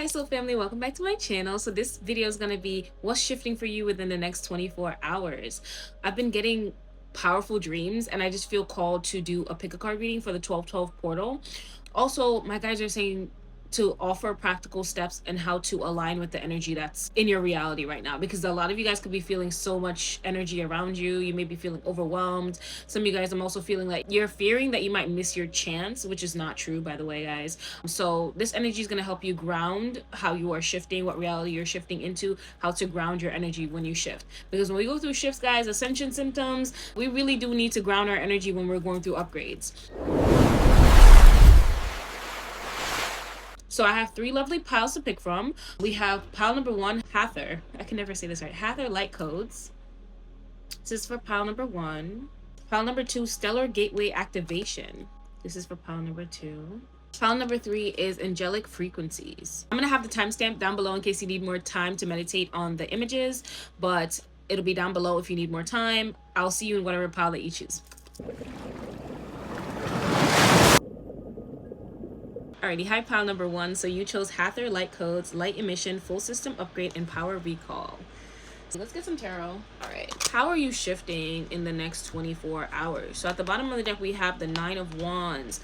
Hi soul family, welcome back to my channel. So this video is going to be what's shifting for you within the next 24 hours. I've been getting powerful dreams and I just feel called to do a pick a card reading for the 1212 portal. Also, my guys are saying to offer practical steps and how to align with the energy that's in your reality right now, because a lot of you guys could be feeling so much energy around you. You may be feeling overwhelmed. Some of you guys, I'm also feeling like you're fearing that you might miss your chance, which is not true, by the way, guys. So this energy is going to help you ground how you are shifting, what reality you're shifting into, how to ground your energy when you shift. Because when we go through shifts, guys, ascension symptoms, we really do need to ground our energy when we're going through upgrades. So I have three lovely piles to pick from. We have pile number one, 𝐏𝐎𝐑𝐓. I can never say this right. 𝐏𝐎𝐑𝐓 light codes. This is for pile number one. Pile number two, stellar gateway activation. This is for pile number two. Pile number three is angelic frequencies. I'm going to have the timestamp down below in case you need more time to meditate on the images, but it'll be down below if you need more time. I'll see you in whatever pile that you choose. Alrighty, hi pile number one. So you chose 𝐏𝐎𝐑𝐓 light codes, light emission, full system upgrade, and power recall. So let's get some tarot. Alright, how are you shifting in the next 24 hours? So at the bottom of the deck, we have the 9 of Wands.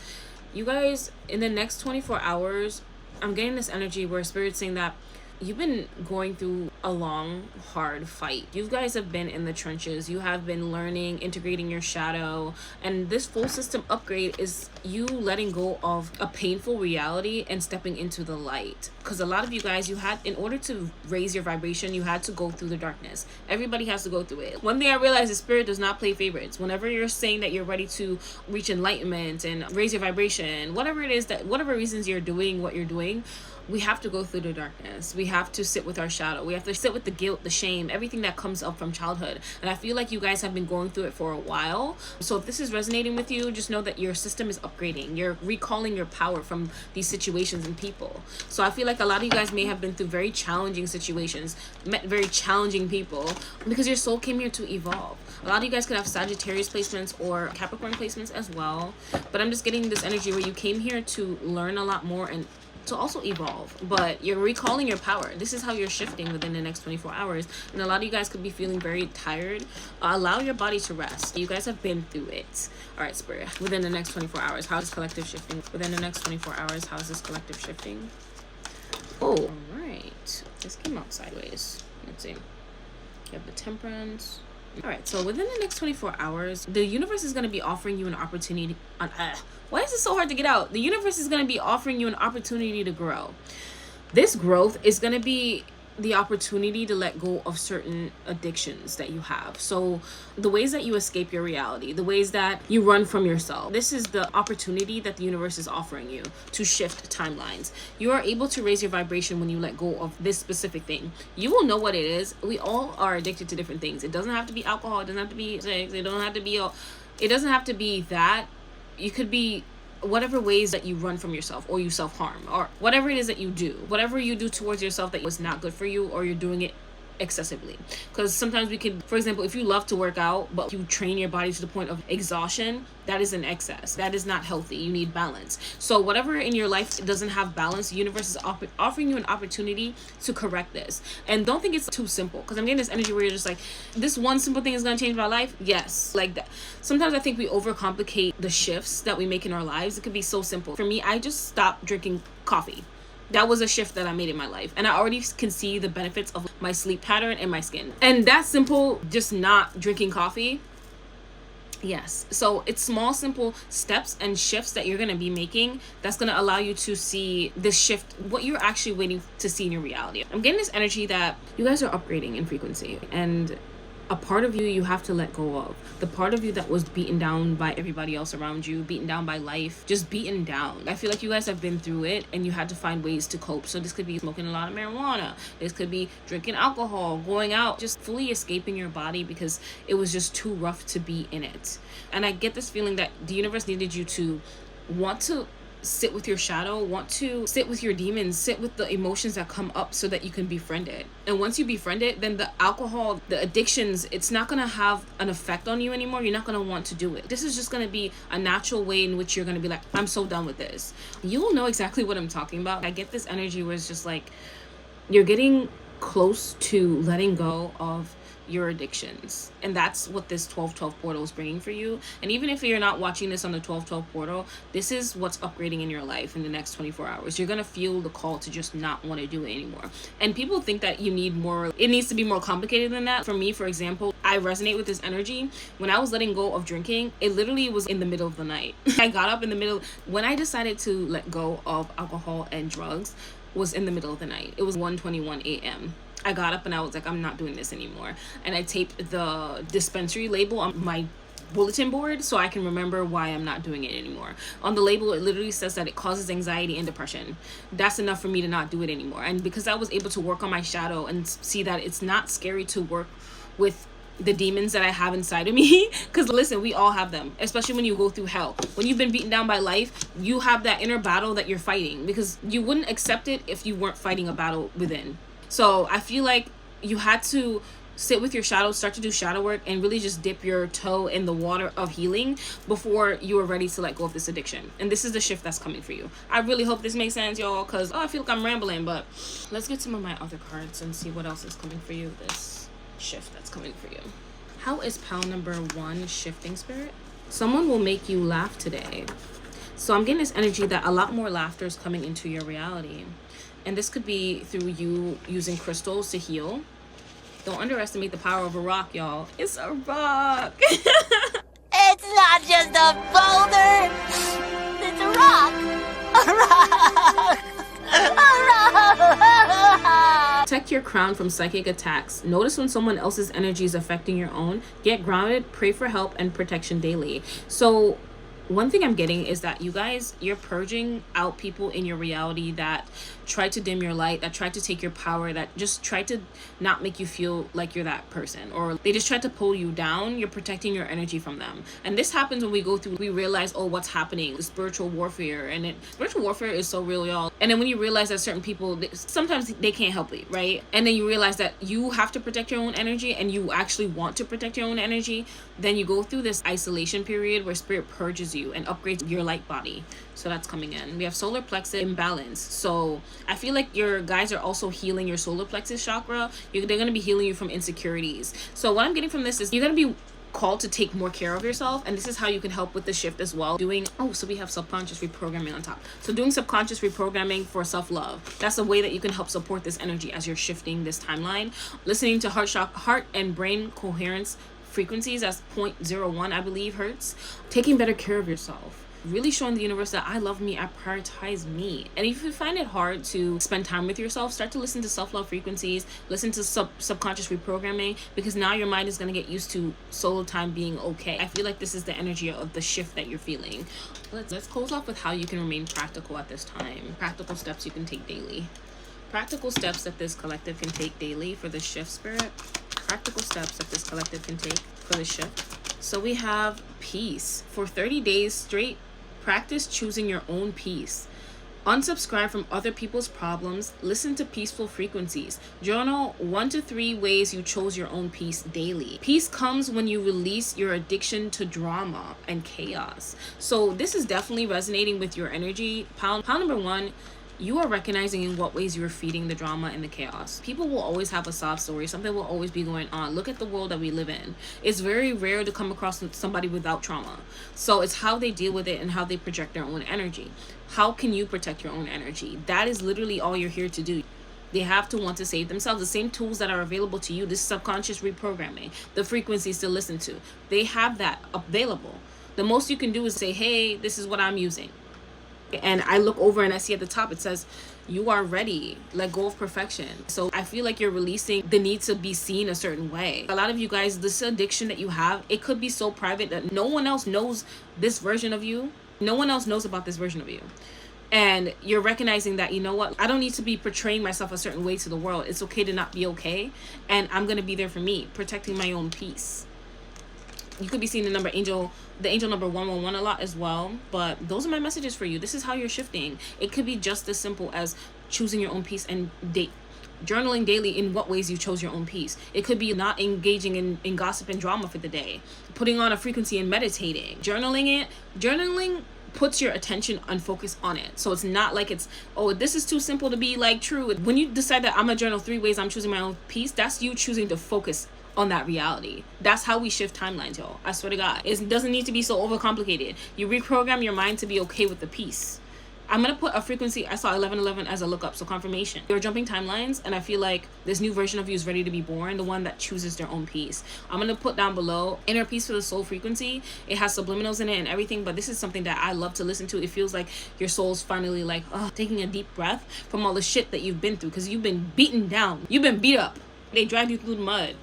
You guys, in the next 24 hours, I'm getting this energy where Spirit's saying that you've been going through a long, hard fight. You guys have been in the trenches. You have been learning, integrating your shadow. And this full system upgrade is you letting go of a painful reality and stepping into the light. Because a lot of you guys, you had, in order to raise your vibration, you had to go through the darkness. Everybody has to go through it. One thing I realized is Spirit does not play favorites. Whenever you're saying that you're ready to reach enlightenment and raise your vibration, whatever it is, that whatever reasons you're doing what you're doing, we have to go through the darkness. We have to sit with our shadow. We have to sit with the guilt, the shame, everything that comes up from childhood. And I feel like you guys have been going through it for a while. So if this is resonating with you, just know that your system is upgrading. You're recalling your power from these situations and people. So I feel like a lot of you guys may have been through very challenging situations, met very challenging people, because your soul came here to evolve. A lot of you guys could have Sagittarius placements or Capricorn placements as well. But I'm just getting this energy where you came here to learn a lot more and to also evolve, but you're recalling your power. This is how you're shifting within the next 24 hours. And a lot of you guys could be feeling very tired. Allow your body to rest. You guys have been through it. All right, Spirit, within the next 24 hours, how is collective shifting? Within the next 24 hours, how is this collective shifting? Oh, all right. This came out sideways. Let's see. You have the Temperance. All right, so within the next 24 hours, the universe is going to be offering you an opportunity. Why is it so hard to get out? The universe is going to be offering you an opportunity to grow. This growth is going to be the opportunity to let go of certain addictions that you have. So the ways that you escape your reality, the ways that you run from yourself, this is the opportunity that the universe is offering you to shift timelines. You are able to raise your vibration when you let go of this specific thing. You will know what it is. We all are addicted to different things. It doesn't have to be alcohol. It doesn't have to be sex. It doesn't have to be that. You could be whatever ways that you run from yourself, or you self-harm, or whatever it is that you do, whatever you do towards yourself that was not good for you, or you're doing it excessively. Because sometimes we could, for example, if you love to work out but you train your body to the point of exhaustion, that is an excess. That is not healthy. You need balance. So whatever in your life doesn't have balance, the universe is offering you an opportunity to correct this. And don't think it's too simple, because I'm getting this energy where you're just like, this one simple thing is going to change my life. Yes, like that. Sometimes I think we overcomplicate the shifts that we make in our lives. It could be so simple. For me, I just stopped drinking coffee. That was a shift that I made in my life. And I already can see the benefits of my sleep pattern and my skin. And that's simple, just not drinking coffee. Yes. So it's small, simple steps and shifts that you're going to be making that's going to allow you to see this shift, what you're actually waiting to see in your reality. I'm getting this energy that you guys are upgrading in frequency, and a part of you have to let go of. The part of you that was beaten down by everybody else around you, beaten down by life, just beaten down. I feel like you guys have been through it and you had to find ways to cope. So this could be smoking a lot of marijuana. This could be drinking alcohol, going out, just fully escaping your body because it was just too rough to be in it. And I get this feeling that the universe needed you to want to sit with your shadow, want to sit with your demons, sit with the emotions that come up so that you can befriend it. And once you befriend it, then the alcohol, the addictions, it's not going to have an effect on you anymore. You're not going to want to do it. This is just going to be a natural way in which you're going to be like, I'm so done with this. You will know exactly what I'm talking about. I get this energy where it's just like you're getting close to letting go of your addictions, and that's what this 12-12 portal is bringing for you. And even if you're not watching this on the 12-12 portal, this is what's upgrading in your life in the next 24 hours. You're gonna feel the call to just not want to do it anymore. And people think that you need more, it needs to be more complicated than that. For me, for example, I resonate with this energy. When I was letting go of drinking, it literally was in the middle of the night. I got up in the middle when I decided to let go of alcohol and drugs, was in the middle of the night. It was 1:21 a.m. I got up and I was like, I'm not doing this anymore. And I taped the dispensary label on my bulletin board so I can remember why I'm not doing it anymore. On the label, it literally says that it causes anxiety and depression. That's enough for me to not do it anymore. And because I was able to work on my shadow and see that it's not scary to work with the demons that I have inside of me, because listen, we all have them, especially when you go through hell. When you've been beaten down by life, you have that inner battle that you're fighting, because you wouldn't accept it if you weren't fighting a battle within. So I feel like you had to sit with your shadow, start to do shadow work, and really just dip your toe in the water of healing before you are ready to let go of this addiction. And this is the shift that's coming for you. I really hope this makes sense, y'all, because I feel like I'm rambling, but let's get some of my other cards and see what else is coming for you, this shift that's coming for you. How is pile number 1 shifting, Spirit? Someone will make you laugh today. So I'm getting this energy that a lot more laughter is coming into your reality. And this could be through you using crystals to heal. Don't underestimate the power of a rock, y'all. It's a rock. It's not just a boulder. It's a rock. A rock. A rock. Protect your crown from psychic attacks. Notice when someone else's energy is affecting your own. Get grounded, pray for help and protection daily. So one thing I'm getting is that you guys, you're purging out people in your reality that try to dim your light, that try to take your power, that just try to not make you feel like you're that person, or they just try to pull you down. You're protecting your energy from them. And this happens when we go through, we realize, oh, what's happening? Spiritual warfare. And spiritual warfare is so real, y'all. And then when you realize that certain people, sometimes they can't help it, right? And then you realize that you have to protect your own energy, and you actually want to protect your own energy. Then you go through this isolation period where spirit purges you and upgrades your light body. So that's coming in. We have solar plexus imbalance. So I feel like your guys are also healing your solar plexus chakra. They're going to be healing you from insecurities. So what I'm getting from this is you're going to be called to take more care of yourself, and this is how you can help with the shift as well. So we have subconscious reprogramming on top. So doing subconscious reprogramming for self-love, that's a way that you can help support this energy as you're shifting this timeline. Listening to heart and brain coherence frequencies, as 0.01 I believe hertz. Taking better care of yourself, really showing the universe that I love me, I prioritize me. And if you find it hard to spend time with yourself, start to listen to self-love frequencies, listen to subconscious reprogramming, because now your mind is going to get used to solo time being okay. I feel like this is the energy of the shift that you're feeling. Let's close off with how you can remain practical at this time. Practical steps you can take daily. Practical steps that this collective can take daily for the shift, Spirit. Practical steps that this collective can take for the shift. So we have peace. For 30 days straight, practice choosing your own peace. Unsubscribe from other people's problems. Listen to peaceful frequencies. Journal 1 to 3 ways you chose your own peace daily. Peace comes when you release your addiction to drama and chaos. So this is definitely resonating with your energy. Pile number 1, you are recognizing in what ways you're feeding the drama and the chaos. People will always have a sob story. Something will always be going on. Look at the world that we live in. It's very rare to come across somebody without trauma. So it's how they deal with it and how they project their own energy. How can you protect your own energy? That is literally all you're here to do. They have to want to save themselves. The same tools that are available to you, this subconscious reprogramming, the frequencies to listen to, they have that available. The most you can do is say, hey, this is what I'm using. And I look over and I see at the top it says you are ready, let go of perfection. So I feel like you're releasing the need to be seen a certain way. A lot of you guys, this addiction that you have, it could be so private that no one else knows this version of you. No one else knows about this version of you. And you're recognizing that, you know what, I don't need to be portraying myself a certain way to the world. It's okay to not be okay, and I'm gonna be there for me, protecting my own peace. You could be seeing the angel number 111 a lot as well. But those are my messages for you. This is how you're shifting. It could be just as simple as choosing your own peace and journaling daily in what ways you chose your own peace. It could be not engaging in gossip and drama for the day, putting on a frequency and meditating, journaling puts your attention and focus on it. So it's not like it's, oh, this is too simple to be like true. When you decide that I'm gonna journal 3 ways I'm choosing my own peace, that's you choosing to focus on that reality. That's how we shift timelines, y'all. I swear to God. It doesn't need to be so overcomplicated. You reprogram your mind to be okay with the peace. I'm gonna put a frequency. I saw 1111 as a lookup, so confirmation. You're jumping timelines, and I feel like this new version of you is ready to be born, the one that chooses their own peace. I'm gonna put down below inner peace for the soul frequency. It has subliminals in it and everything, but this is something that I love to listen to. It feels like your soul's finally like, taking a deep breath from all the shit that you've been through, because you've been beaten down. You've been beat up. They dragged you through the mud.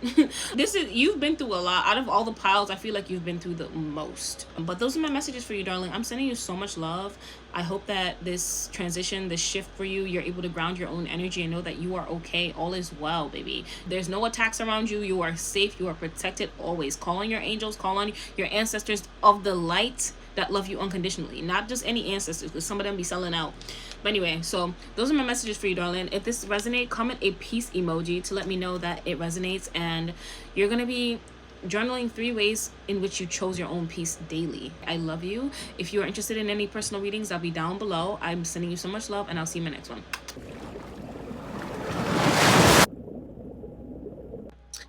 You've been through a lot. Out of all the piles, I feel like you've been through the most. But those are my messages for you, darling. I'm sending you so much love. I hope that this transition, this shift for you, you're able to ground your own energy and know that you are okay. All is well, baby. There's no attacks around you. You are safe. You are protected always. Call on your angels. Call on your ancestors of the light that love you unconditionally. Not just any ancestors, because some of them be selling out. But anyway, so those are my messages for you, darling. If this resonates, comment a peace emoji to let me know that it resonates. And you're going to be journaling 3 ways in which you chose your own peace daily. I love you. If you are interested in any personal readings, I'll be down below. I'm sending you so much love, and I'll see you in my next one.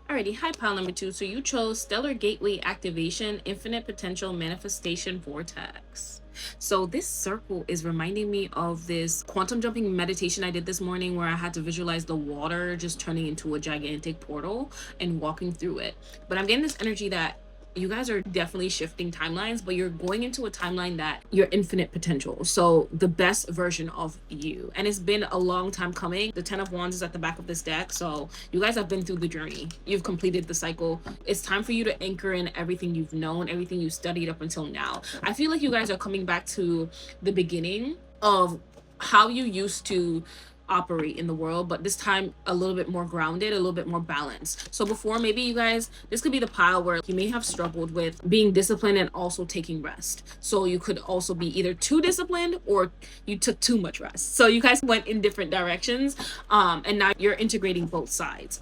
Alrighty, hi pile number 2. So you chose Stellar Gateway Activation, Infinite Potential Manifestation Vortex. So this circle is reminding me of this quantum jumping meditation I did this morning, where I had to visualize the water just turning into a gigantic portal and walking through it. But I'm getting this energy that you guys are definitely shifting timelines, but you're going into a timeline that you're infinite potential. So the best version of you. And it's been a long time coming. The 10 of Wands is at the back of this deck. So you guys have been through the journey. You've completed the cycle. It's time for you to anchor in everything you've known, everything you studied up until now. I feel like you guys are coming back to the beginning of how you used to operate in the world, but this time a little bit more grounded, a little bit more balanced. So before, maybe you guys, this could be the pile where you may have struggled with being disciplined and also taking rest. So you could also be either too disciplined or you took too much rest. So you guys went in different directions, and now you're integrating both sides.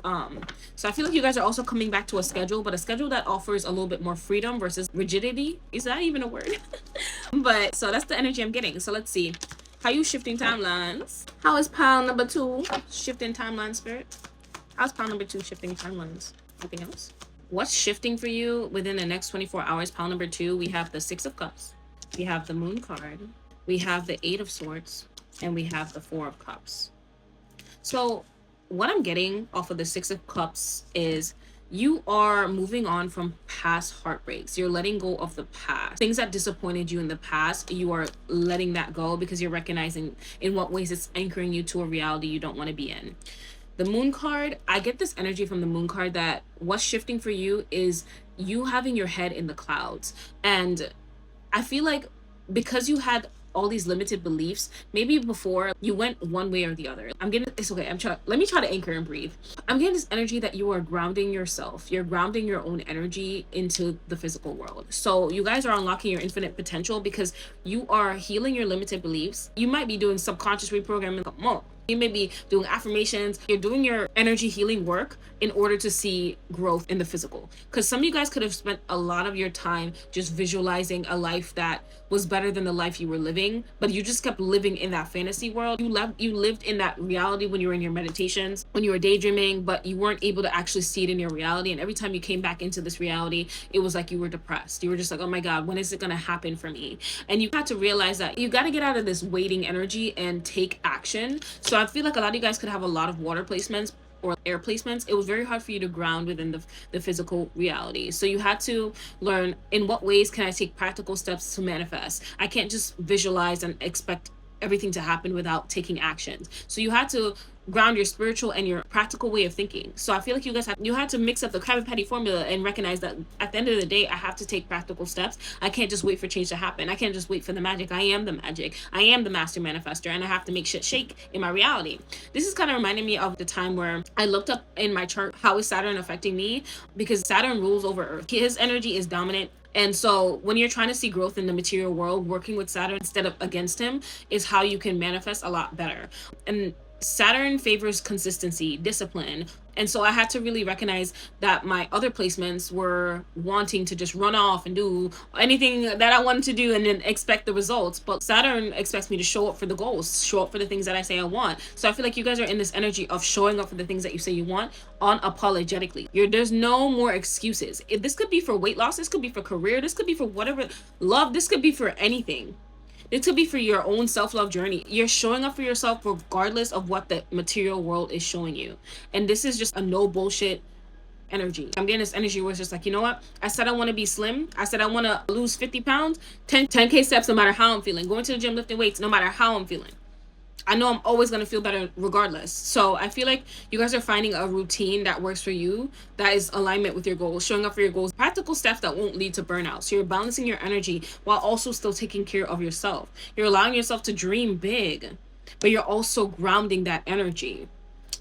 So I feel like you guys are also coming back to a schedule, but a schedule that offers a little bit more freedom versus rigidity. Is that even a word? But so that's the energy I'm getting. So let's see. How you shifting timelines? How is pile number 2 shifting timeline, spirit? How's pile number 2 shifting timelines? Anything else? What's shifting for you within the next 24 hours? Pile number 2, we have the 6 of Cups. We have the Moon card. We have the 8 of Swords. And we have the 4 of Cups. So what I'm getting off of the 6 of Cups is you are moving on from past heartbreaks. You're letting go of the past. Things that disappointed you in the past, you are letting that go because you're recognizing in what ways it's anchoring you to a reality you don't want to be in. The Moon card, I get this energy from the Moon card that what's shifting for you is you having your head in the clouds. And I feel like because you had all these limited beliefs, maybe before you went one way or the other. I'm getting, it's okay, let me try to anchor and breathe. I'm getting this energy that you are grounding yourself. You're grounding your own energy into the physical world. So you guys are unlocking your infinite potential because you are healing your limited beliefs. You might be doing subconscious reprogramming. You may be doing affirmations. You're doing your energy healing work in order to see growth in the physical. Because some of you guys could have spent a lot of your time just visualizing a life that was better than the life you were living, but you just kept living in that fantasy world. You lived in that reality when you were in your meditations, when you were daydreaming, but you weren't able to actually see it in your reality. And every time you came back into this reality, it was like you were depressed. You were just like, oh my God, when is it going to happen for me? And you had to realize that you got to get out of this waiting energy and take action. So I feel like a lot of you guys could have a lot of water placements or air placements. It was very hard for you to ground within the physical reality. So you had to learn, in what ways can I take practical steps to manifest? I can't just visualize and expect everything to happen without taking actions. So you had to ground your spiritual and your practical way of thinking. So I feel like you had to mix up the Krabby Patty formula and recognize that at the end of the day, I have to take practical steps. I can't just wait for change to happen. I can't just wait for the magic. I am the magic. I am the master manifester, and I have to make shit shake in my reality. This is kind of reminding me of the time where I looked up in my chart, how is Saturn affecting me? Because Saturn rules over Earth. His energy is dominant. And so when you're trying to see growth in the material world, working with Saturn instead of against him is how you can manifest a lot better. And Saturn favors consistency, discipline. And so I had to really recognize that my other placements were wanting to just run off and do anything that I wanted to do and then expect the results. But Saturn expects me to show up for the goals, show up for the things that I say I want. So I feel like you guys are in this energy of showing up for the things that you say you want unapologetically. There's no more excuses. This could be for weight loss. This could be for career. This could be for whatever, love. This could be for anything. It could be for your own self-love journey. You're showing up for yourself regardless of what the material world is showing you. And this is just a no bullshit energy. I'm getting this energy where it's just like, you know what? I said I want to be slim. I said I want to lose 50 pounds, 10K steps no matter how I'm feeling. Going to the gym, lifting weights no matter how I'm feeling. I know I'm always going to feel better regardless. So I feel like you guys are finding a routine that works for you, that is alignment with your goals, showing up for your goals, practical steps that won't lead to burnout. So you're balancing your energy while also still taking care of yourself. You're allowing yourself to dream big, but you're also grounding that energy.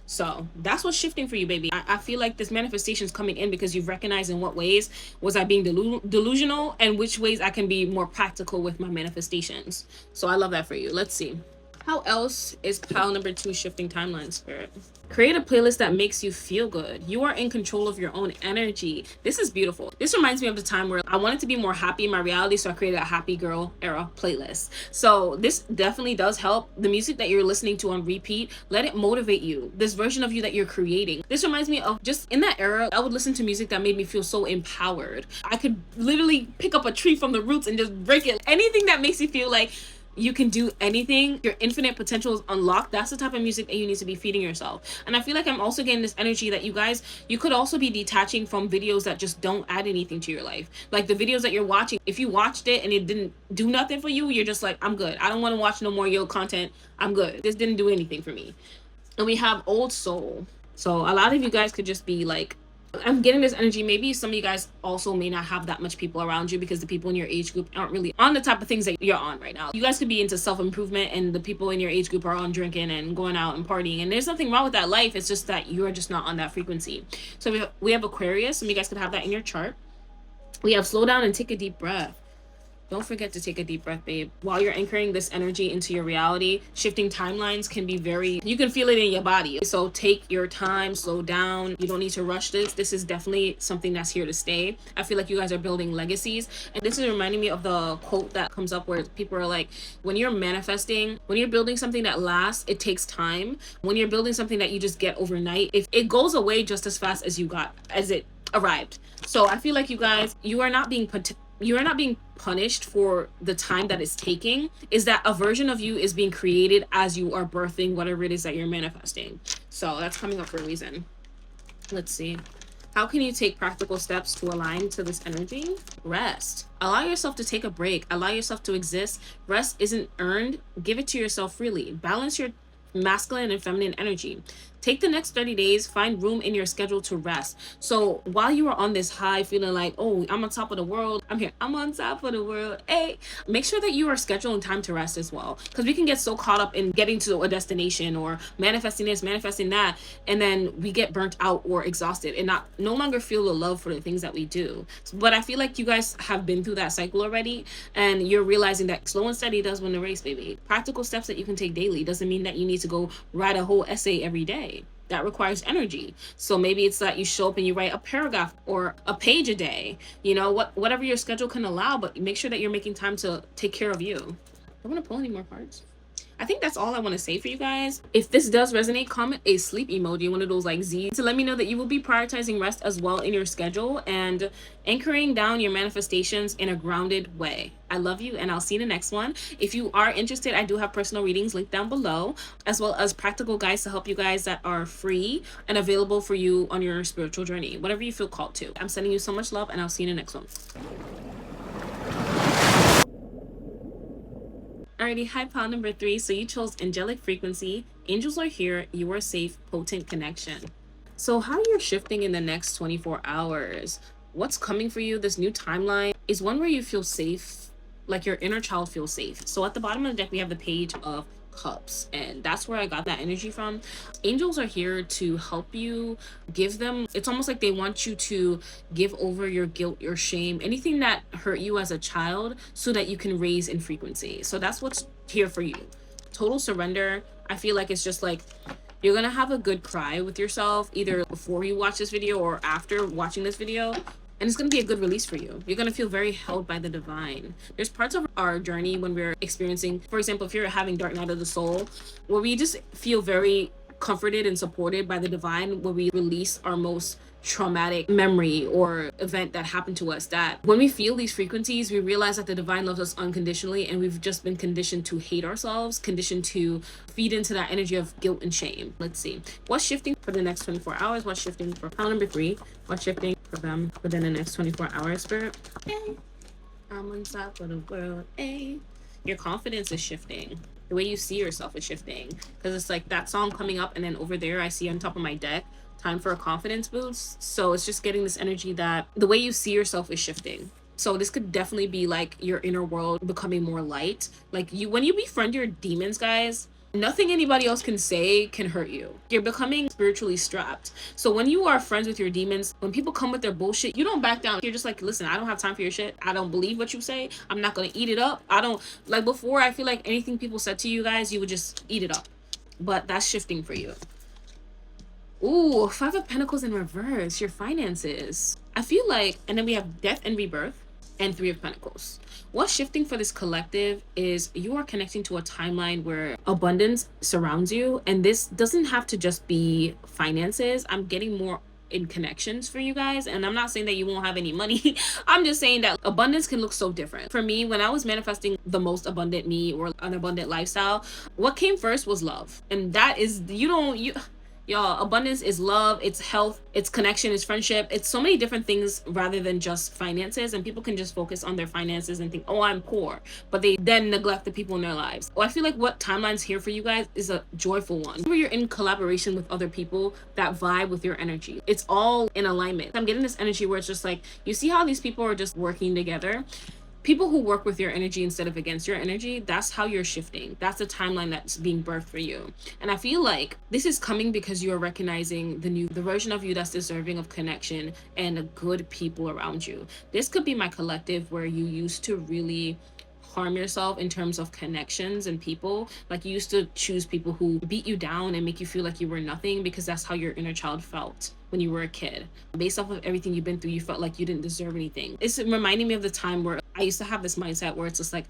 So that's what's shifting for you, baby. I feel like this manifestation is coming in because you've recognized in what ways was I being delusional and which ways I can be more practical with my manifestations. So I love that for you. Let's see. How else is pile number 2 shifting timeline, Spirit? Create a playlist that makes you feel good. You are in control of your own energy. This is beautiful. This reminds me of the time where I wanted to be more happy in my reality, so I created a happy girl era playlist. So this definitely does help. The music that you're listening to on repeat, let it motivate you. This version of you that you're creating. This reminds me of just in that era, I would listen to music that made me feel so empowered. I could literally pick up a tree from the roots and just break it. Anything that makes you feel like you can do anything, your infinite potential is unlocked. That's the type of music that you need to be feeding yourself. And I feel like I'm also getting this energy that you could also be detaching from videos that just don't add anything to your life. Like the videos that you're watching, if you watched it and it didn't do nothing for you, you're just like, I'm good. I don't want to watch no more yo content. I'm good. This didn't do anything for me. And we have old soul. So a lot of you guys could just be like, I'm getting this energy. Maybe some of you guys also may not have that much people around you because the people in your age group aren't really on the type of things that you're on right now. You guys could be into self-improvement and the people in your age group are on drinking and going out and partying. And there's nothing wrong with that life. It's just that you're just not on that frequency. So we have Aquarius. Some of you guys could have that in your chart. We have slow down and take a deep breath. Don't forget to take a deep breath, babe. While you're anchoring this energy into your reality, shifting timelines can be you can feel it in your body. So take your time, slow down. You don't need to rush this. This is definitely something that's here to stay. I feel like you guys are building legacies. And this is reminding me of the quote that comes up where people are like, when you're manifesting, when you're building something that lasts, it takes time. When you're building something that you just get overnight, if it goes away just as fast as it arrived. So I feel like you guys, you are not being punished for the time that it's taking. Is that a version of you is being created as you are birthing whatever it is that you're manifesting. So that's coming up for a reason. Let's see. How can you take practical steps to align to this energy? Rest. Allow yourself to take a break. Allow yourself to exist. Rest isn't earned. Give it to yourself freely. Balance your masculine and feminine energy. Take the next 30 days, find room in your schedule to rest. So while you are on this high feeling like, oh, I'm on top of the world, I'm on top of the world, hey, make sure that you are scheduling time to rest as well. Because we can get so caught up in getting to a destination or manifesting this, manifesting that, and then we get burnt out or exhausted and no longer feel the love for the things that we do. But I feel like you guys have been through that cycle already, and you're realizing that slow and steady does win the race, baby. Practical steps that you can take daily doesn't mean that you need to go write a whole essay every day. That requires energy. So maybe it's that you show up and you write a paragraph or a page a day, whatever your schedule can allow, but make sure that you're making time to take care of you. I want to pull any more cards. I think that's all I want to say for you guys. If this does resonate, comment a sleep emoji, one of those like Z, to let me know that you will be prioritizing rest as well in your schedule and anchoring down your manifestations in a grounded way. I love you, and I'll see you in the next one. If you are interested, I do have personal readings linked down below, as well as practical guides to help you guys that are free and available for you on your spiritual journey, whatever you feel called to. I'm sending you so much love, and I'll see you in the next one. Alrighty, high pile number 3. So you chose angelic frequency. Angels are here. You are safe. Potent connection. So how you're shifting in the next 24 hours. What's coming for you, this new timeline, is one where you feel safe, like your inner child feels safe. So at the bottom of the deck, we have the Page of Cups, and that's where I got that energy from. Angels are here to help you give them, it's almost like they want you to give over your guilt, your shame, anything that hurt you as a child, so that you can raise in frequency. So that's what's here for you. Total surrender. I feel like it's just like you're gonna have a good cry with yourself, either before you watch this video or after watching this video. And it's going to be a good release for you. You're going to feel very held by the divine. There's parts of our journey when we're experiencing, for example, if you're having dark night of the soul, where we just feel very comforted and supported by the divine, where we release our most traumatic memory or event that happened to us, that when we feel these frequencies, we realize that the divine loves us unconditionally, and we've just been conditioned to hate ourselves, conditioned to feed into that energy of guilt and shame. Let's see what's shifting for the next 24 hours. What's shifting for pile number 3? What's shifting for them within the next 24 hours, Spirit? Hey, I'm on top of the world. Hey, your confidence is shifting. The way you see yourself is shifting, because it's like that song coming up, and then over there I see on top of my deck, time for a confidence boost. So it's just getting this energy that the way you see yourself is shifting. So this could definitely be like your inner world becoming more light. Like you, when you befriend your demons, guys, nothing anybody else can say can hurt you. You're becoming spiritually strapped. So when you are friends with your demons, when people come with their bullshit, you don't back down. You're just like, listen, I don't have time for your shit. I don't believe what you say. I'm not going to eat it up. I don't, like before, I feel like anything people said to you guys, you would just eat it up. But that's shifting for you. Ooh, 5 of Pentacles in reverse, your finances. I feel like, and then we have Death and Rebirth and 3 of Pentacles. What's shifting for this collective is you are connecting to a timeline where abundance surrounds you. And this doesn't have to just be finances. I'm getting more in connections for you guys. And I'm not saying that you won't have any money. I'm just saying that abundance can look so different. For me, when I was manifesting the most abundant me or an abundant lifestyle, what came first was love. And that is, y'all, abundance is love, it's health, it's connection, it's friendship, it's so many different things rather than just finances. And people can just focus on their finances and think, oh, I'm poor, but they then neglect the people in their lives. Well, I feel like what timeline's here for you guys is a joyful one, where you're in collaboration with other people that vibe with your energy. It's all in alignment. I'm getting this energy where it's just like, you see how these people are just working together? People who work with your energy instead of against your energy, that's how you're shifting. That's the timeline that's being birthed for you. And I feel like this is coming because you are recognizing the version of you that's deserving of connection and good people around you. This could be my collective, where you used to really harm yourself in terms of connections and people. Like you used to choose people who beat you down and make you feel like you were nothing, because that's how your inner child felt when you were a kid. Based off of everything you've been through, you felt like you didn't deserve anything. It's reminding me of the time where I used to have this mindset where it's just like,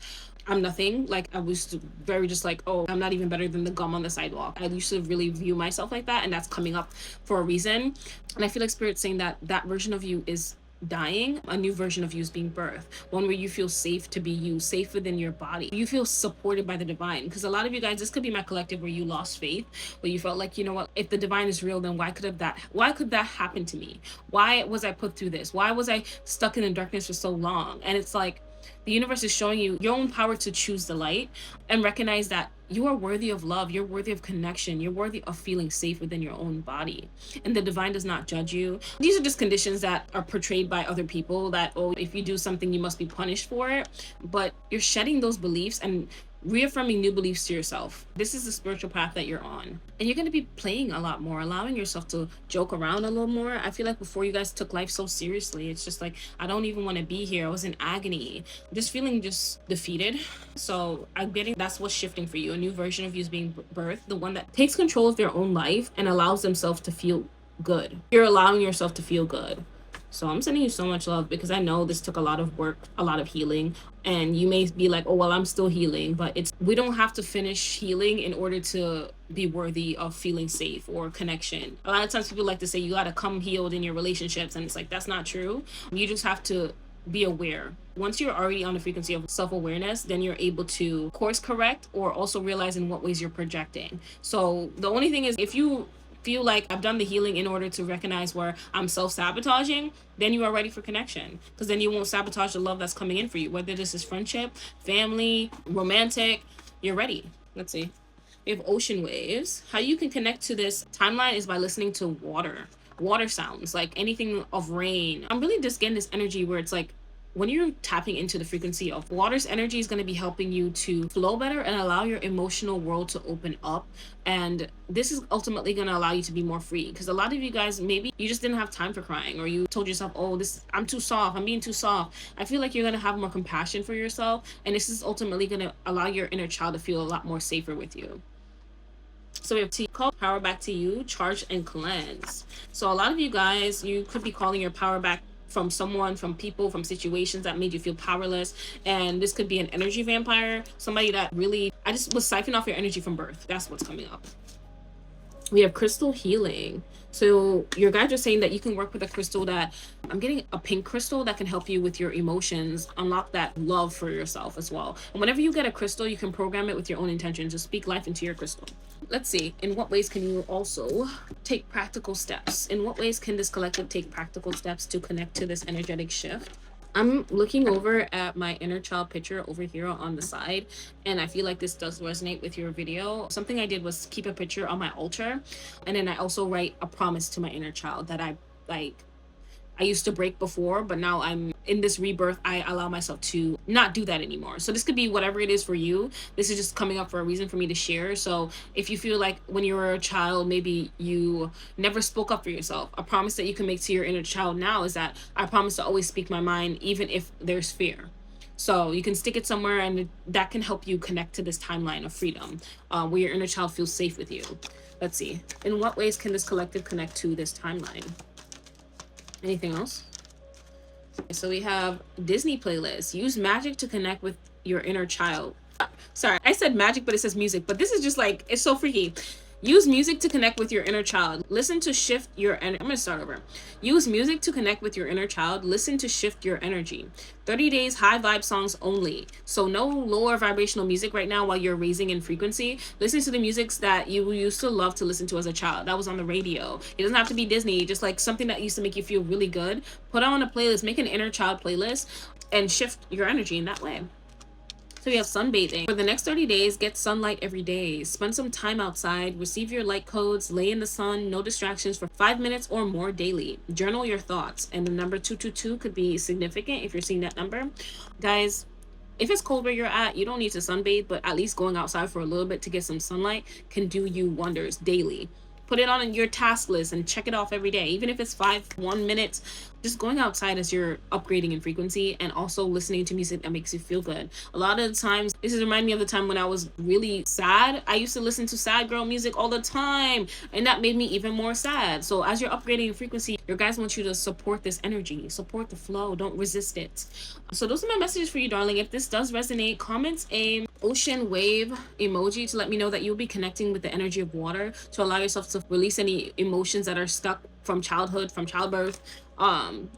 I'm nothing. Like I was very just like, oh, I'm not even better than the gum on the sidewalk. I used to really view myself like that, and that's coming up for a reason. And I feel like Spirit's saying that that version of you is dying. A new version of you is being birthed, one where you feel safe to be you, safe within your body. You feel supported by the divine, because a lot of you guys, this could be my collective, where you lost faith, where you felt like, you know what, if the divine is real, then why could that happen to me? Why was I put through this? Why was I stuck in the darkness for so long? And it's like the universe is showing you your own power to choose the light and recognize that you are worthy of love, you're worthy of connection, you're worthy of feeling safe within your own body. And the divine does not judge you. These are just conditions that are portrayed by other people, that, oh, if you do something, you must be punished for it. But you're shedding those beliefs and reaffirming new beliefs to yourself. This is the spiritual path that you're on. And you're going to be playing a lot more, allowing yourself to joke around a little more. I feel like before you guys took life so seriously, it's just like, I don't even want to be here. I was in agony, just feeling just defeated. So I'm getting that's what's shifting for you. A new version of you is being birthed, the one that takes control of their own life and allows themselves to feel good. You're allowing yourself to feel good. So I'm sending you so much love, because I know this took a lot of work, a lot of healing. And you may be like, oh, well, I'm still healing. But we don't have to finish healing in order to be worthy of feeling safe or connection. A lot of times people like to say you got to come healed in your relationships. And it's like, that's not true. You just have to be aware. Once you're already on the frequency of self-awareness, then you're able to course correct, or also realize in what ways you're projecting. So the only thing is, if you feel like I've done the healing in order to recognize where I'm self-sabotaging, then you are ready for connection, because then you won't sabotage the love that's coming in for you, whether this is friendship, family, romantic, you're ready. Let's see. We have ocean waves. How you can connect to this timeline is by listening to water sounds, like anything of rain. I'm really just getting this energy where it's like when you're tapping into the frequency of water's energy is going to be helping you to flow better and allow your emotional world to open up. And this is ultimately going to allow you to be more free, because a lot of you guys, maybe you just didn't have time for crying, or you told yourself, oh, I'm too soft, I'm being too soft. I feel like you're going to have more compassion for yourself, and this is ultimately going to allow your inner child to feel a lot more safer with you. So we have T call power back to you, charge and cleanse. So a lot of you guys, you could be calling your power back from someone, from people, from situations that made you feel powerless. And this could be an energy vampire, somebody that really, I just was siphoning off your energy from birth. That's what's coming up. We have crystal healing. So your guides are saying that you can work with a crystal that, I'm getting a pink crystal that can help you with your emotions, unlock that love for yourself as well. And whenever you get a crystal, you can program it with your own intentions. Just speak life into your crystal. Let's see, in what ways can you also take practical steps? In what ways can this collective take practical steps to connect to this energetic shift? I'm looking over at my inner child picture over here on the side, and I feel like this does resonate with your video. Something I did was keep a picture on my altar, and then I also write a promise to my inner child that I used to break before, but now I'm in this rebirth, I allow myself to not do that anymore. So this could be whatever it is for you. This is just coming up for a reason for me to share. So if you feel like when you were a child, maybe you never spoke up for yourself, a promise that you can make to your inner child now is that I promise to always speak my mind, even if there's fear. So you can stick it somewhere, and that can help you connect to this timeline of freedom, where your inner child feels safe with you. Let's see. In what ways can this collective connect to this timeline? Anything else? So we have Disney playlist. Use magic to connect with your inner child. Sorry, I said magic, but it says music. But this is just like, it's so freaky. Use music to connect with your inner child. Listen to shift your energy. I'm going to start over. Use music to connect with your inner child. Listen to shift your energy. 30 days high vibe songs only. So no lower vibrational music right now while you're raising in frequency. Listen to the musics that you used to love to listen to as a child. That was on the radio. It doesn't have to be Disney. Just like something that used to make you feel really good. Put on a playlist. Make an inner child playlist and shift your energy in that way. So we have sunbathing. For the next 30 days, get sunlight every day. Spend some time outside. Receive your light codes. Lay in the sun. No distractions for 5 minutes or more daily. Journal your thoughts. And the number 222 could be significant if you're seeing that number. Guys, if it's cold where you're at, you don't need to sunbathe, but at least going outside for a little bit to get some sunlight can do you wonders daily. Put it on your task list and check it off every day. Even if it's 1 minute, just going outside as you're upgrading in frequency, and also listening to music that makes you feel good. A lot of the times, this is remind me of the time when I was really sad. I used to listen to sad girl music all the time, and that made me even more sad. So as you're upgrading in frequency, your guys want you to support this energy, support the flow, don't resist it. So those are my messages for you, darling. If this does resonate, comment a ocean wave emoji to let me know that you'll be connecting with the energy of water, to allow yourself to release any emotions that are stuck from childhood, from childbirth,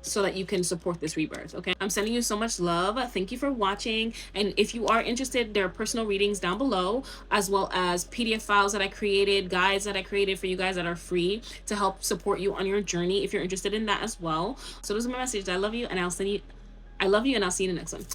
so that you can support this rebirth. Okay, I'm sending you so much love. Thank you for watching, and if you are interested, there are personal readings down below, as well as PDF files that I created, guides that I created for you guys that are free to help support you on your journey if you're interested in that as well. So those are my messages. I love you, and I'll see you in the next one.